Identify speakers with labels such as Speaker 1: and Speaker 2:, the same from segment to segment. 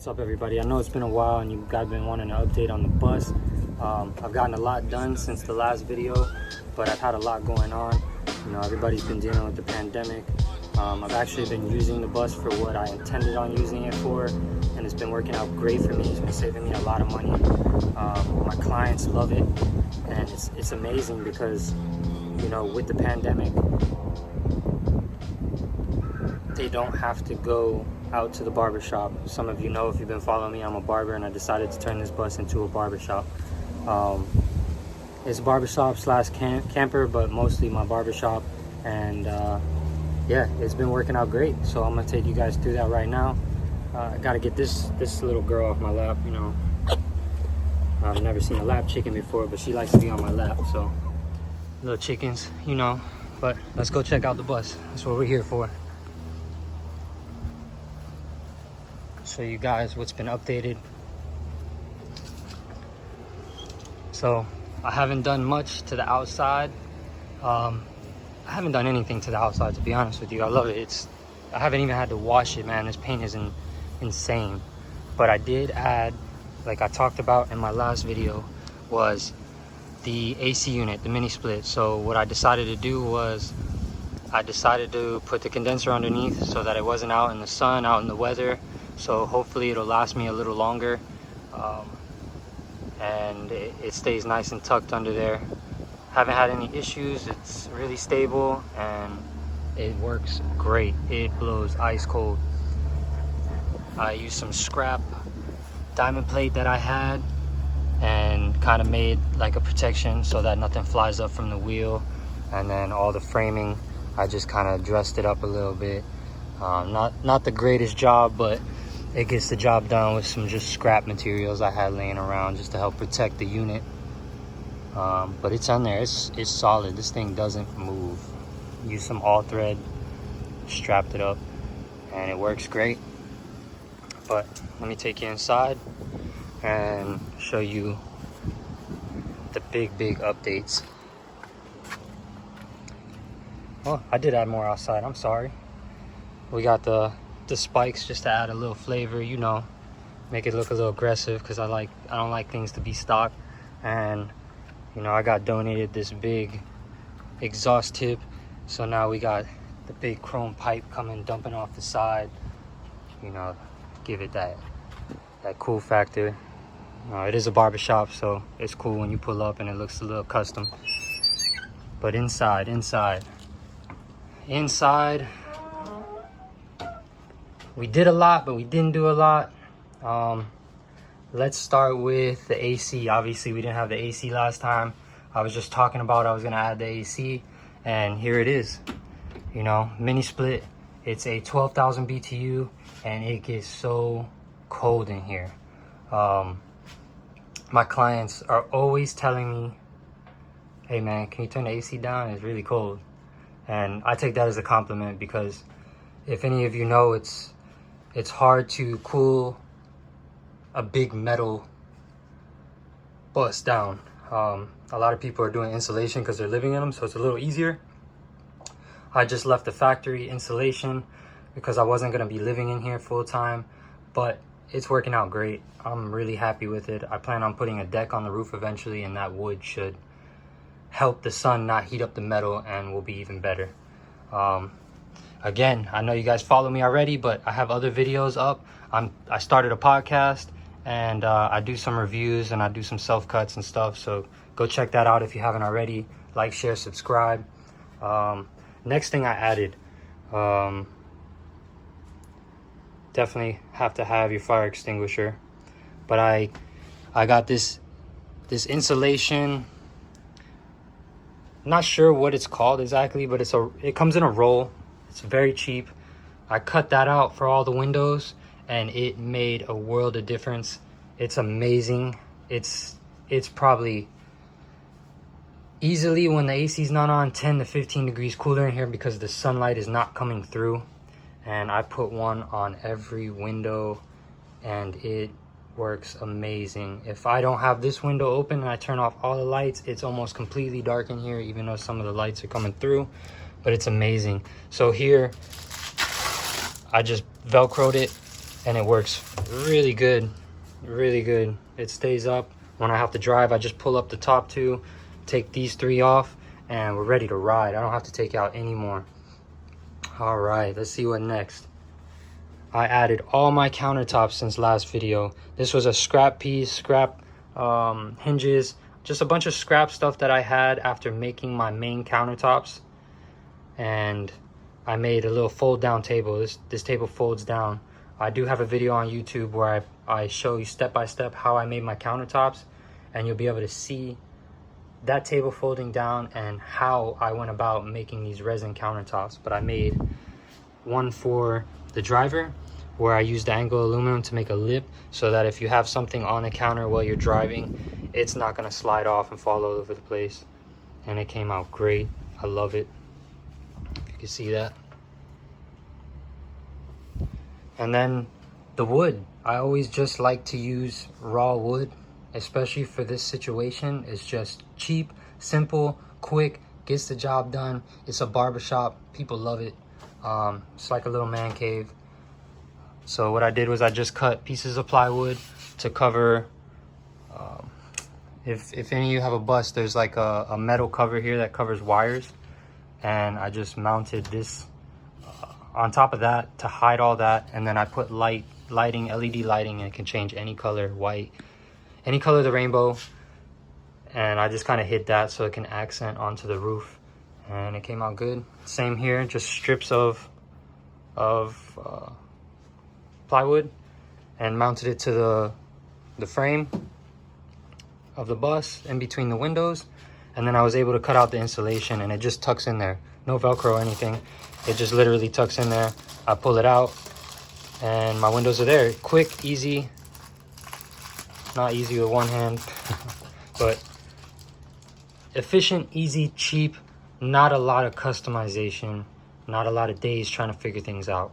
Speaker 1: What's up, everybody? I know it's been a while and you guys been wanting an update on the bus. I've gotten a lot done since the last video, but I've had a lot going on. You know, everybody's been dealing with the pandemic. I've actually been using the bus for what I intended on using it for, and it's been working out great for me. It's been saving me a lot of money. My clients love it, and it's amazing because, you know, with the pandemic, they don't have to go out to the barber shop. Some of you know, if you've been following me, I'm a barber, and I decided to turn this bus into a barber shop. It's a barbershop slash camper, but mostly my barbershop. And yeah, it's been working out great. So I'm gonna take you guys through that right now. I gotta get this little girl off my lap. You know, I've never seen a lap chicken before, but she likes to be on my lap. So little chickens, you know. But let's go check out the bus. That's what we're here for. Show you guys what's been updated. So I haven't done much to the outside. I haven't done anything to the outside, to be honest with you. I love it. I haven't even had to wash it, man. This paint is insane. But I did add, like I talked about in my last video, was the AC unit, the mini split. So what I decided to do was I decided to put the condenser underneath so that it wasn't out in the sun, out in the weather. So hopefully it'll last me a little longer, and it stays nice and tucked under there. Haven't had any issues. It's really stable and it works great. It blows ice cold. I used some scrap diamond plate that I had and kind of made like a protection so that nothing flies up from the wheel. And then all the framing, I just kind of dressed it up a little bit. Not the greatest job, but it gets the job done with some just scrap materials I had laying around just to help protect the unit. But it's on there. It's solid. This thing doesn't move. Use some all thread, strapped it up, and it works great. But let me take you inside and show you the big updates. Oh, I did add more outside. I'm sorry. We got the spikes just to add a little flavor, you know, make it look a little aggressive, because I don't like things to be stock. And you know, I got donated this big exhaust tip, so now we got the big chrome pipe coming, dumping off the side, you know, give it that cool factor. It is a barbershop, so it's cool when you pull up and it looks a little custom. But inside we did a lot, but we didn't do a lot. Let's start with the AC. Obviously, we didn't have the AC last time. I was just talking about I was gonna add the AC, and here it is. You know, mini split. It's a 12,000 BTU, and it gets so cold in here. My clients are always telling me, "Hey man, can you turn the AC down? It's really cold." And I take that as a compliment, because if any of you know, it's hard to cool a big metal bus down. A lot of people are doing insulation because they're living in them, so it's a little easier. I just left the factory insulation because I wasn't going to be living in here full time, but it's working out great. I'm really happy with it. I plan on putting a deck on the roof eventually, and that wood should help the sun not heat up the metal and will be even better. Again, I know you guys follow me already, but I have other videos up. I started a podcast, and I do some reviews and I do some self cuts and stuff, so go check that out if you haven't already. Like, share, subscribe. Next thing I added, definitely have to have your fire extinguisher, but I got this insulation. Not sure what it's called exactly, but it comes in a roll. It's very cheap. I cut that out for all the windows, and it made a world of difference. It's amazing. It's probably easily, when the AC's not on, 10 to 15 degrees cooler in here because the sunlight is not coming through. And I put one on every window, and it works amazing. If I don't have this window open and I turn off all the lights, it's almost completely dark in here, even though some of the lights are coming through. But it's amazing. So here I just velcroed it and it works really good, really good. It stays up. When I have to drive, I just pull up the top two, take these three off, and we're ready to ride. I don't have to take out any more. All right, let's see what next. I added all my countertops since last video. This was a scrap piece, scrap hinges, just a bunch of scrap stuff that I had after making my main countertops. And I made a little fold down table. This table folds down. I do have a video on YouTube where I show you step by step how I made my countertops, and you'll be able to see that table folding down and how I went about making these resin countertops. But I made one for the driver where I used angle aluminum to make a lip so that if you have something on the counter while you're driving, it's not going to slide off and fall all over the place. And it came out great. I love it. You can see that. And then the wood, I always just like to use raw wood, especially for this situation. It's just cheap, simple, quick, gets the job done. It's a barbershop, people love it. It's like a little man cave. So what I did was I just cut pieces of plywood to cover, if any of you have a bus, there's like a metal cover here that covers wires. And I just mounted this on top of that to hide all that. And then I put lighting, LED lighting, and it can change any color, white, any color of the rainbow. And I just kind of hid that so it can accent onto the roof. And it came out good. Same here, just strips of plywood, and mounted it to the frame of the bus in between the windows. And then I was able to cut out the insulation, and it just tucks in there. No Velcro or anything. It just literally tucks in there. I pull it out and my windows are there. Quick, easy. Not easy with one hand, but efficient, easy, cheap. Not a lot of customization. Not a lot of days trying to figure things out.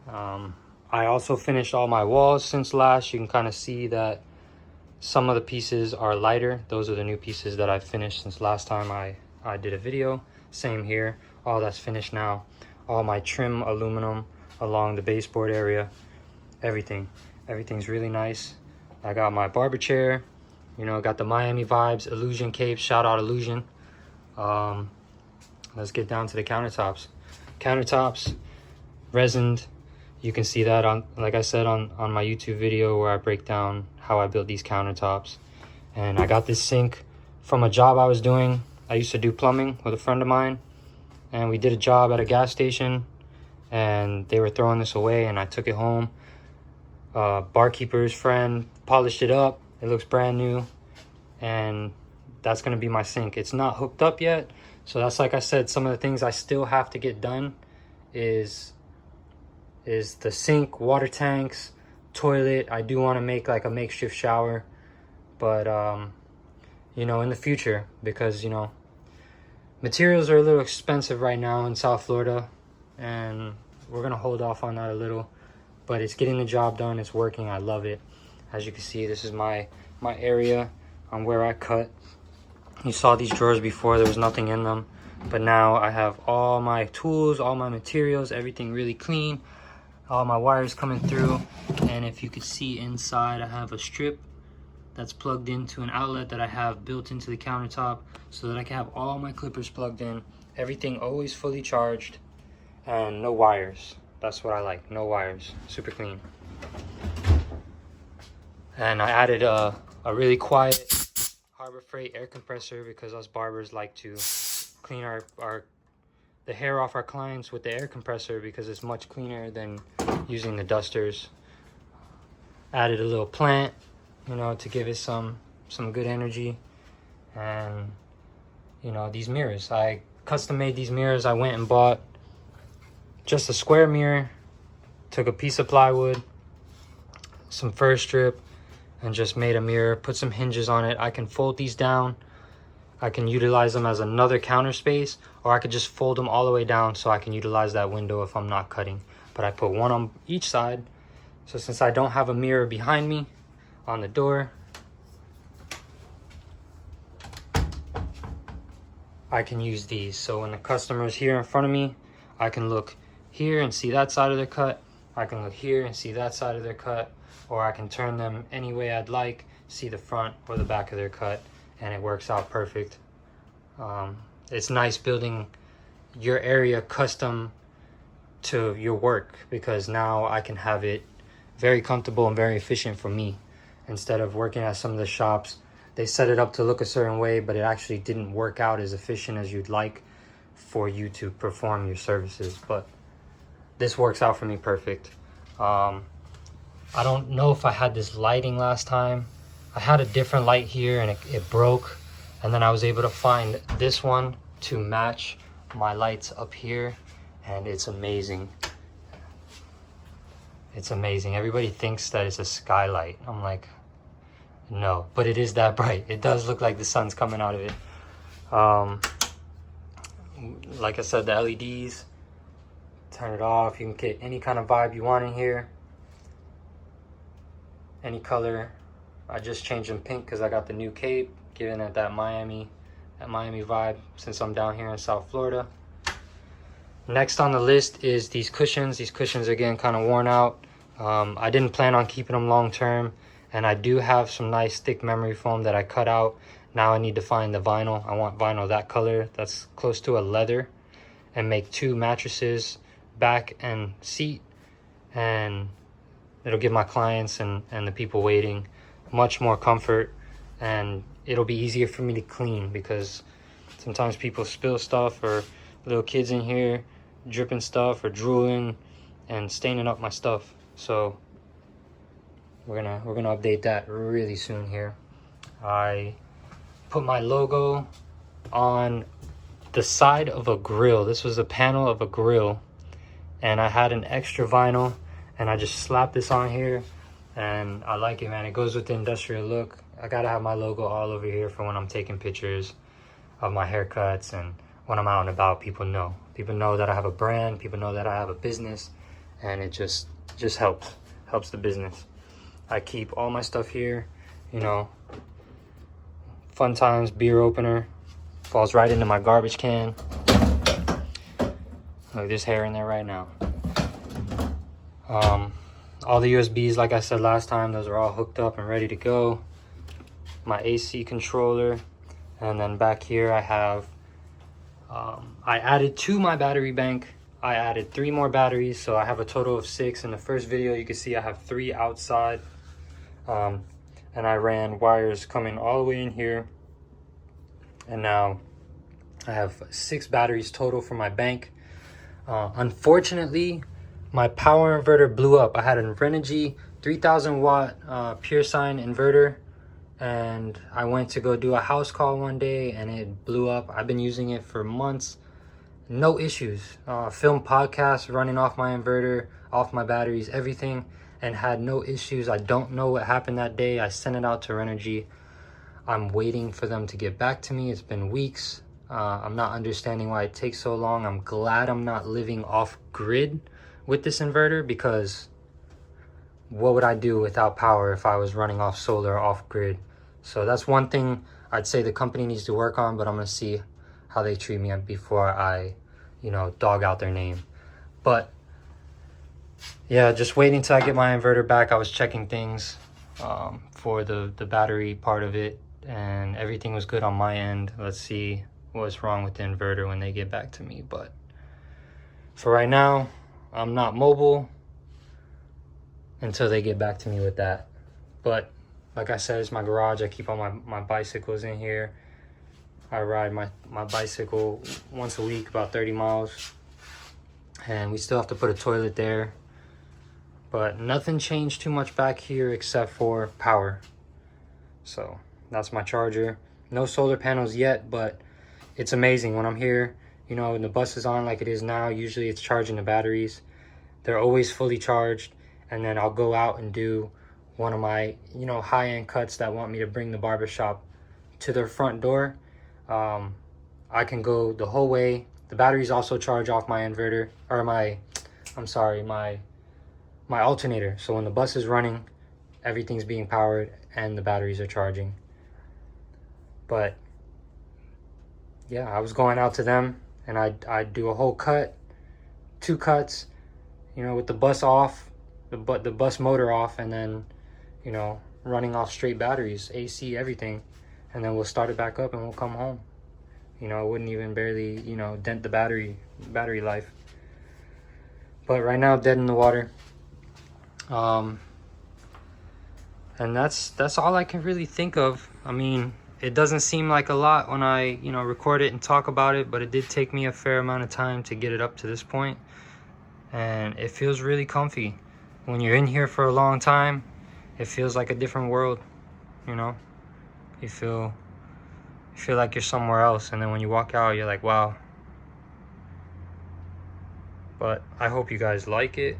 Speaker 1: I also finished all my walls since last. You can kind of see that some of the pieces are lighter. Those are the new pieces that I finished since last time I did a video. Same here, all that's finished now. All my trim aluminum along the baseboard area, everything's really nice. I got my barber chair, you know, got the Miami vibes, Illusion cape, shout out Illusion. Let's get down to the countertops. Countertops, resined. You can see that on, like I said, on my YouTube video where I break down how I built these countertops. And I got this sink from a job I was doing. I used to do plumbing with a friend of mine, and we did a job at a gas station, and they were throwing this away, and I took it home. Barkeeper's friend polished it up. It looks brand new, and that's gonna be my sink. It's not hooked up yet, so that's, like I said, some of the things I still have to get done is the sink, water tanks, toilet. I do want to make like a makeshift shower, but you know, in the future, because, you know, materials are a little expensive right now in South Florida, and we're gonna hold off on that a little, but it's getting the job done. It's working. I love it. As you can see, this is my area on where I cut. You saw these drawers before, there was nothing in them, but now I have all my tools, all my materials, everything really clean, all my wires coming through. And if you could see inside, I have a strip that's plugged into an outlet that I have built into the countertop so that I can have all my clippers plugged in, everything always fully charged, and no wires. That's what I like, no wires, super clean. And I added a really quiet Harbor Freight air compressor because us barbers like to clean the hair off our clients with the air compressor because it's much cleaner than using the dusters. Added a little plant, you know, to give it some good energy. And, you know, these mirrors, I custom made these mirrors. I went and bought just a square mirror, took a piece of plywood, some fur strip, and just made a mirror, put some hinges on it. I can fold these down. I can utilize them as another counter space, or I could just fold them all the way down so I can utilize that window if I'm not cutting. But I put one on each side. So since I don't have a mirror behind me on the door, I can use these. So when the customer is here in front of me, I can look here and see that side of the cut, I can look here and see that side of their cut, or I can turn them any way I'd like, see the front or the back of their cut, and it works out perfect. It's nice building your area custom to your work, because now I can have it very comfortable and very efficient for me, instead of working at some of the shops. They set it up to look a certain way, but it actually didn't work out as efficient as you'd like for you to perform your services. But this works out for me perfect. I don't know if I had this lighting last time. I had a different light here and it broke, and then I was able to find this one to match my lights up here, and it's amazing. It's amazing. Everybody thinks that it's a skylight. I'm like, no, but it is that bright. It does look like the sun's coming out of it. Like I said, the LEDs, turn it off. You can get any kind of vibe you want in here, any color. I just changed them pink because I got the new cape, giving it that Miami vibe since I'm down here in South Florida. Next on the list is these cushions. These cushions are getting kind of worn out. I didn't plan on keeping them long term, and I do have some nice thick memory foam that I cut out. Now I need to find the vinyl. I want vinyl that color that's close to a leather, and make 2 mattresses, back and seat, and it'll give my clients and the people waiting much more comfort, and it'll be easier for me to clean, because sometimes people spill stuff, or little kids in here dripping stuff or drooling and staining up my stuff. So we're gonna update that really soon here. I put my logo on the side of a grill. This was a panel of a grill, and I had an extra vinyl, and I just slapped this on here, and I like it, man. It goes with the industrial look. I gotta have my logo all over here for when I'm taking pictures of my haircuts, and when I'm out and about, people know that I have a brand, people know that I have a business, and it just helps the business. I keep all my stuff here, you know, Fun Times beer opener, falls right into my garbage can. Look, there's hair in there right now. All the USBs, like I said last time, those are all hooked up and ready to go. My AC controller, and then back here I have, I added to my battery bank. I added 3 more batteries, so I have a total of 6. In the first video, you can see I have 3 outside, and I ran wires coming all the way in here, and now I have 6 batteries total for my bank. Unfortunately, my power inverter blew up. I had an Renogy 3000 watt pure sine inverter, and I went to go do a house call one day and it blew up. I've been using it for months, no issues. Filmed podcasts running off my inverter, off my batteries, everything, and had no issues. I don't know what happened that day. I sent it out to Renogy. I'm waiting for them to get back to me. It's been weeks. I'm not understanding why it takes so long. I'm glad I'm not living off grid with this inverter, because what would I do without power if I was running off solar off grid? So that's one thing I'd say the company needs to work on, but I'm gonna see how they treat me before I, dog out their name. But yeah, just waiting till I get my inverter back. I was checking things for the battery part of it, and everything was good on my end. Let's see what's wrong with the inverter when they get back to me. But for right now, I'm not mobile until they get back to me with that. But like I said, it's my garage. I keep all my bicycles in here. I ride my bicycle once a week, about 30 miles. And we still have to put a toilet there. But nothing changed too much back here except for power. So that's my charger. No solar panels yet, but it's amazing when I'm here, when the bus is on like it is now. Usually it's charging the batteries. They're always fully charged. And then I'll go out and do one of my, high-end cuts that want me to bring the barbershop to their front door. I can go the whole way. The batteries also charge off my inverter, or my alternator. So when the bus is running, everything's being powered and the batteries are charging. But yeah, I was going out to them, and I'd do a whole cut, 2 cuts, with the bus off, the bus motor off, and then, running off straight batteries, AC, everything. And then we'll start it back up and we'll come home. It wouldn't even barely, dent the battery life. But right now, dead in the water. And that's all I can really think of. I mean, it doesn't seem like a lot when I, record it and talk about it, but it did take me a fair amount of time to get it up to this point. And it feels really comfy. When you're in here for a long time, it feels like a different world, You feel like you're somewhere else, and then when you walk out, you're like, wow. But I hope you guys like it.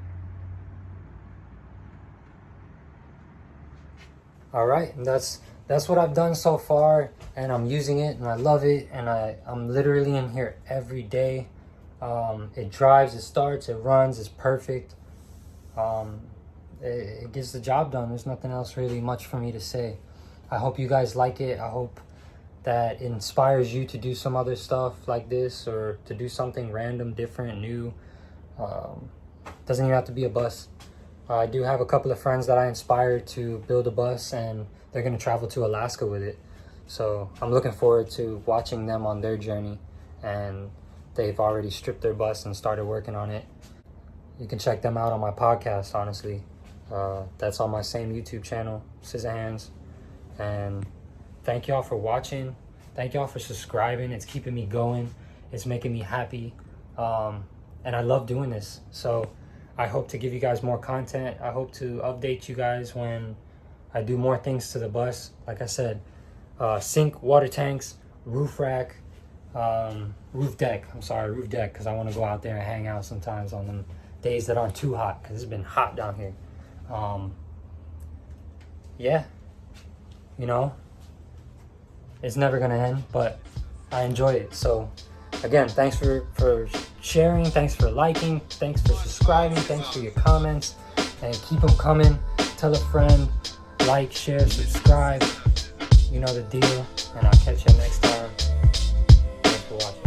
Speaker 1: All right, and that's what I've done so far, and I'm using it, and I love it, and I'm literally in here every day. It drives, it starts, it runs, it's perfect. It gets the job done. There's nothing else really much for me to say. I hope you guys like it. I hope that it inspires you to do some other stuff like this, or to do something random, different, new. Doesn't even have to be a bus. I do have a couple of friends that I inspired to build a bus, and they're going to travel to Alaska with it. So I'm looking forward to watching them on their journey, and they've already stripped their bus and started working on it. You can check them out on my podcast, honestly. That's on my same YouTube channel, Scissorhands. And thank y'all for watching. Thank y'all for subscribing. It's keeping me going. It's making me happy. And I love doing this. So I hope to give you guys more content. I hope to update you guys when I do more things to the bus. Like I said, sink, water tanks, roof rack, roof deck, because I want to go out there and hang out sometimes on them days that aren't too hot, because it's been hot down here. Yeah, it's never gonna end, but I enjoy it. So again, thanks for sharing, thanks for liking, thanks for subscribing, thanks for your comments, and keep them coming. Tell a friend, like, share, subscribe, you know the deal, and I'll catch you next time. Thanks for watching.